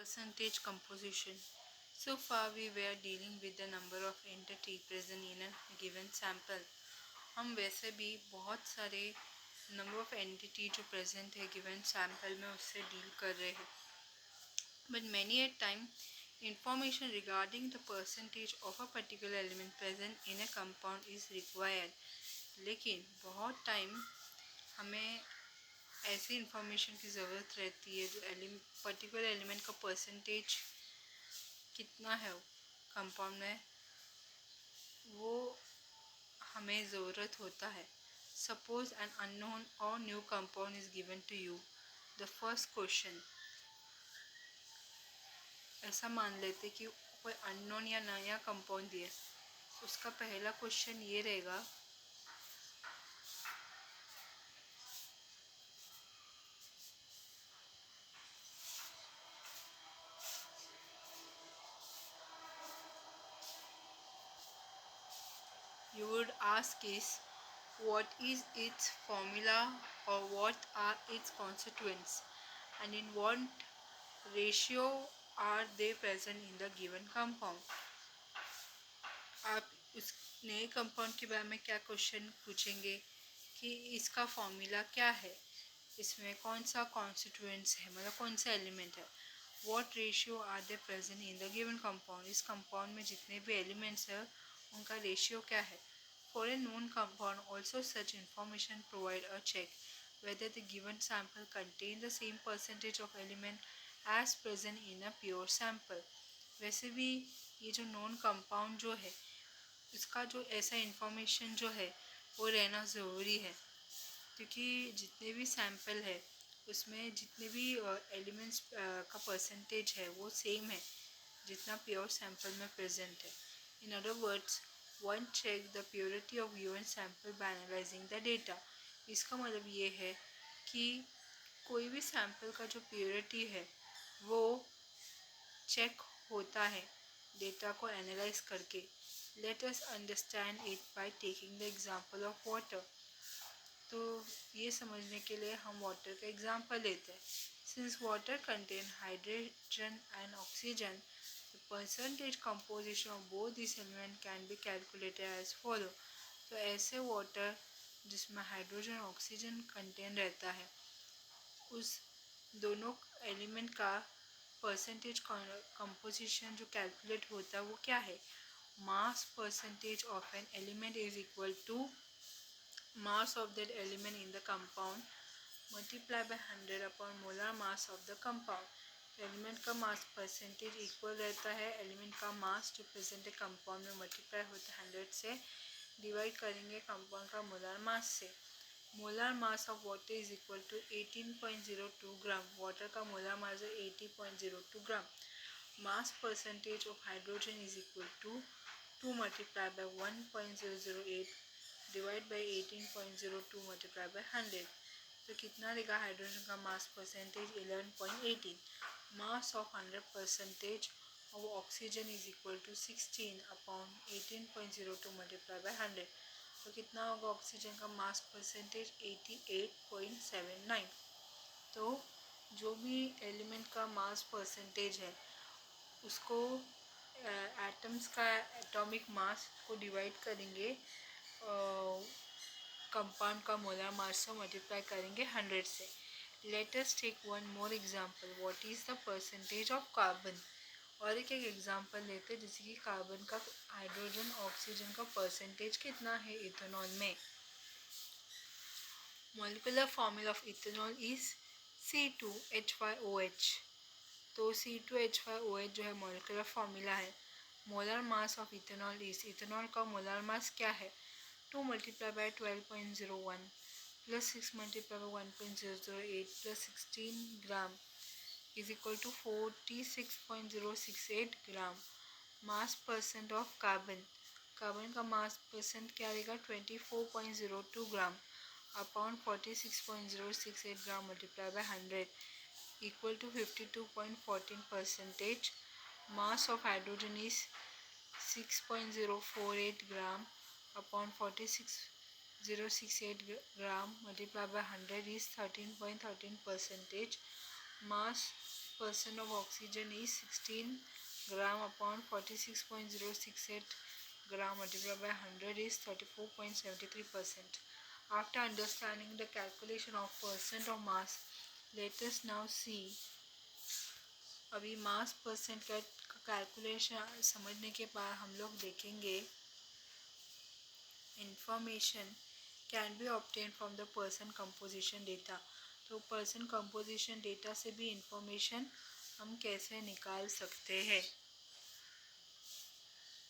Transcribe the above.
Percentage composition. So far we were dealing with the number of entity present in a given sample. हम वैसे भी बहुत सारे number of entity जो present है गिवन सैम्पल में उससे डील कर रहे हैं. But many a time information regarding the percentage of a particular element present in a compound is required. लेकिन बहुत टाइम हमें ऐसी इंफॉर्मेशन की ज़रूरत रहती है जो पर्टिकुलर एलिमेंट का परसेंटेज कितना है कंपाउंड में, वो हमें ज़रूरत होता है. सपोज एन अननोन और new compound is given to you. The first question, ऐसा मान लेते कि कोई अननोन या नया कंपाउंड दिया, उसका पहला क्वेश्चन ये रहेगा you would ask is what is its formula or what are its constituents and in what ratio are they present in the given compound. आप उस नए कंपाउंड के बारे में क्या क्वेश्चन पूछेंगे कि इसका फॉर्मूला क्या है, इसमें कौन सा कॉन्स्टिट्यूएंट्स है, मतलब कौन सा एलिमेंट है. What ratio are they present in the given compound, इस कंपाउंड में जितने भी एलिमेंट्स है उनका रेशियो क्या है. For a known compound, also such information provide a check whether the given sample contains the same percentage of element as present in a pure sample. वैसे भी ये जो नॉन कंपाउंड जो है इसका जो ऐसा इंफॉर्मेशन जो है वो रहना ज़रूरी है, क्योंकि जितने भी सैम्पल है उसमें जितने भी एलिमेंट्स का परसेंटेज है वो सेम है जितना प्योर सैम्पल में प्रेजेंट है. In other words, one check the purity of given sample by analysing the data. इसका मतलब ये है कि कोई भी सैम्पल का जो प्योरिटी है वो चेक होता है डेटा को एनालाइज करके. Let us understand it by taking the example of water. तो ये समझने के लिए हम वाटर का एग्जांपल लेते हैं. Since water contain hydrogen and oxygen, the percentage composition of both these elements can be calculated as follow. तो ऐसे वाटर जिसमें हाइड्रोजन और ऑक्सीजन कंटेन रहता है उस दोनों एलिमेंट का परसेंटेज कंपोजिशन जो कैलकुलेट होता है वो क्या है. Mass percentage of an element is equal to mass of that element in the compound multiply by 100 upon molar mass of the compound. Element का मास परसेंटेज इक्वल रहता है एलिमेंट का मास जो प्रेजेंट है कंपाउंड में, मल्टीप्लाई होता है 100 से, डिवाइड करेंगे कंपाउंड का मोलर मास से. Molar mass of water is equal to 18.02 gram. Water का मोलर मास है 80.02 gram. Mass percentage of hydrogen is equal to 2 multiply by 1.008 divide by 18.02 multiply by 100. तो कितना रहेगा हाइड्रोजन का mass percentage 11.18. Mass of 100% of oxygen is equal to 16 upon 18.02 multiplied by 100. तो कितना होगा oxygen का मास परसेंटेज 88.79. तो जो भी एलिमेंट का मास परसेंटेज है उसको एटम्स का एटॉमिक मास को डिवाइड करेंगे कंपाउंड का मोलर मास से मल्टीप्लाई करेंगे 100 से. Let us take one more example. What is the percentage of carbon. और एक एग्जांपल लेते हैं जैसे कि कार्बन का हाइड्रोजन ऑक्सीजन का परसेंटेज कितना है इथेनॉल में. Molecular formula of ethanol is C2H5OH. तो C2H5OH जो है मॉलिक्यूलर फॉर्मूला है. Molar mass of ethanol is, ethanol का मोलर मास क्या है, 2 multiply by 12.01 plus 6 multiply by 1.008 plus 16 gram is equal to 46.068 gram. Mass percent of carbon, carbon का mass percent क्या रहेगा 24.02 gram upon 46.068 gram multiply by 100 equal to 52.14%. Mass of hydrogen is 6.048 gram upon 46.068 gram multiplied by 100 is 13.13%. Mass percent of oxygen is 16 gram upon 46.068 gram multiplied by 100 is 34.73%. After understanding the calculation of percent of mass, let us now see. अभी मास percent का calculation समझने के बाद हम लोग देखेंगे information can be obtain from the person composition data. तो person composition data से भी इंफॉर्मेशन हम कैसे निकाल सकते हैं।